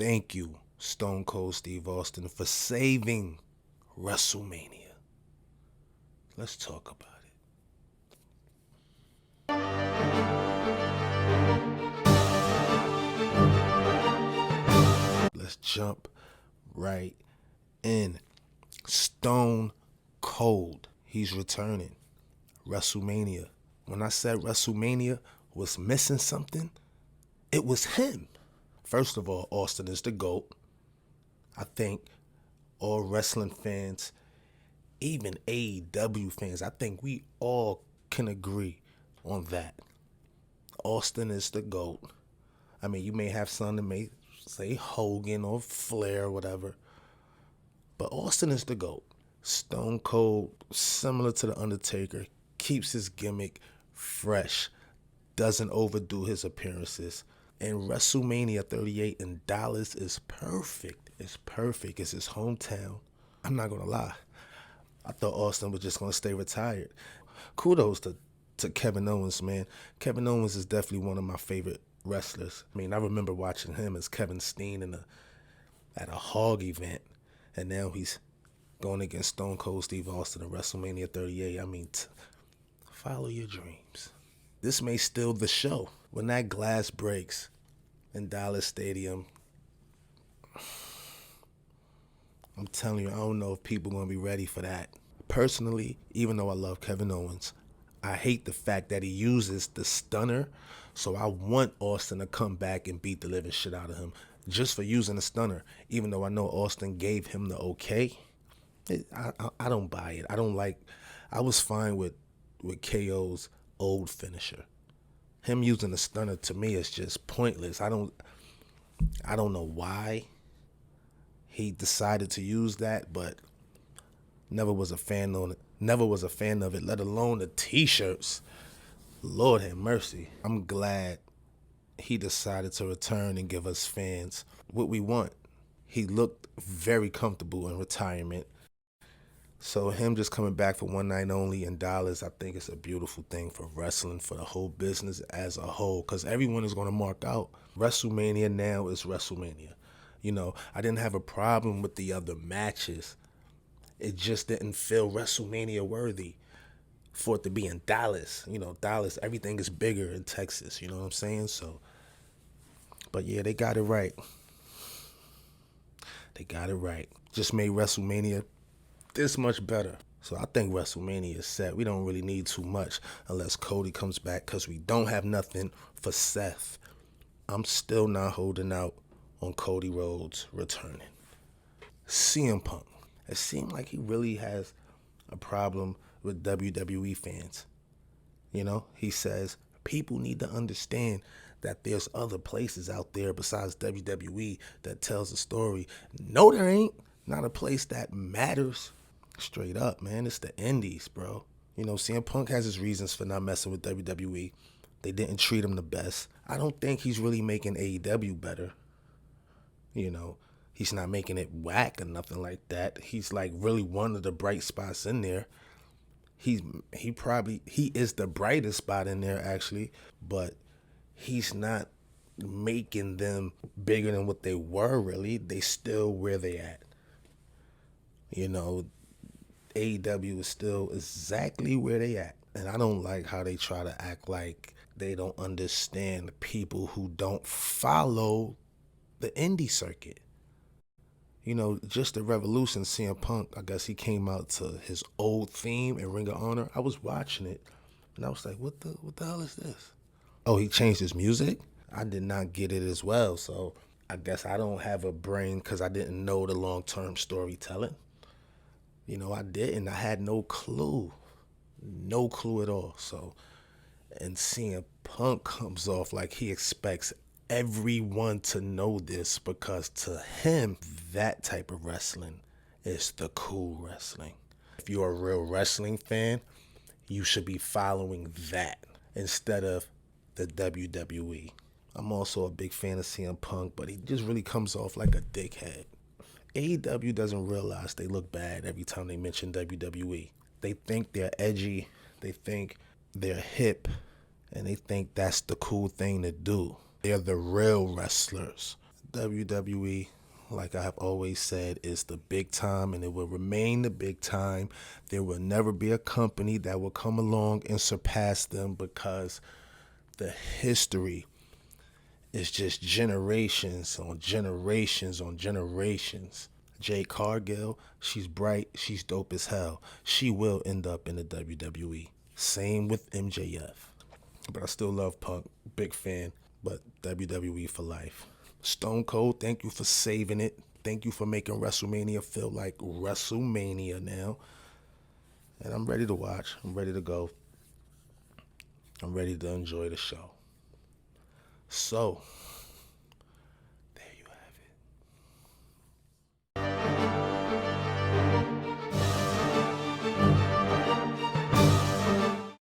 Thank you, Stone Cold Steve Austin, for saving WrestleMania. Let's talk about it. Let's jump right in. Stone Cold, he's returning. WrestleMania. When I said WrestleMania was missing something, it was him. First of all, Austin is the GOAT. I think all wrestling fans, even AEW fans, I think we all can agree on that. Austin is the GOAT. I mean, you may have some that may say Hogan or Flair or whatever, but Austin is the GOAT. Stone Cold, similar to The Undertaker, keeps his gimmick fresh, doesn't overdo his appearances. And WrestleMania 38 in Dallas is perfect. It's perfect. It's his hometown. I'm not going to lie. I thought Austin was just going to stay retired. Kudos to Kevin Owens, man. Kevin Owens is definitely one of my favorite wrestlers. I mean, I remember watching him as Kevin Steen at a Hog event, and now he's going against Stone Cold Steve Austin at WrestleMania 38. I mean, follow your dreams. This may steal the show. When that glass breaks in Dallas Stadium, I'm telling you, I don't know if people are going to be ready for that. Personally, even though I love Kevin Owens, I hate the fact that he uses the stunner. So I want Austin to come back and beat the living shit out of him just for using the stunner. Even though I know Austin gave him the okay, I don't buy it. I was fine with KO's old finisher. Him using the stunner to me is just pointless. I don't know why he decided to use that, but never was a fan of it, let alone the t-shirts. Lord have mercy. I'm glad he decided to return and give us fans what we want. He looked very comfortable in retirement. So him just coming back for one night only in Dallas, I think it's a beautiful thing for wrestling, for the whole business as a whole, because everyone is going to mark out. WrestleMania now is WrestleMania. You know, I didn't have a problem with the other matches. It just didn't feel WrestleMania worthy for it to be in Dallas. You know, Dallas, everything is bigger in Texas, you know what I'm saying? So, but yeah, they got it right. They got it right. Just made WrestleMania this much better. So I think WrestleMania is set. We don't really need too much unless Cody comes back, because we don't have nothing for Seth. I'm still not holding out on Cody Rhodes returning. CM Punk. It seemed like he really has a problem with WWE fans. You know, he says people need to understand that there's other places out there besides WWE that tells a story. No, there ain't. Not a place that matters. Straight up, man. It's the indies, bro. You know, CM Punk has his reasons for not messing with WWE. They didn't treat him the best. I don't think he's really making AEW better. You know, he's not making it whack or nothing like that. He's like really one of the bright spots in there. He is the brightest spot in there, actually, but he's not making them bigger than what they were, really. They still where they at. You know, AEW is still exactly where they at. And I don't like how they try to act like they don't understand people who don't follow the indie circuit. You know, just the Revolution, CM Punk, I guess he came out to his old theme in Ring of Honor. I was watching it, and I was like, what the hell is this? Oh, he changed his music? I did not get it as well, so I guess I don't have a brain because I didn't know the long-term storytelling. You know, I didn't. I had no clue. No clue at all. So, and CM Punk comes off like he expects everyone to know this, because to him, that type of wrestling is the cool wrestling. If you're a real wrestling fan, you should be following that instead of the WWE. I'm also a big fan of CM Punk, but he just really comes off like a dickhead. AEW doesn't realize they look bad every time they mention WWE. They think they're edgy, they think they're hip, and they think that's the cool thing to do. They're the real wrestlers. WWE, like I have always said, is the big time and it will remain the big time. There will never be a company that will come along and surpass them because the history is just generations on generations on generations. Jade Cargill, she's bright, she's dope as hell. She will end up in the WWE. Same with MJF. But I still love Punk, big fan, but WWE for life. Stone Cold, thank you for saving it. Thank you for making WrestleMania feel like WrestleMania now. And I'm ready to watch. I'm ready to go. I'm ready to enjoy the show. So,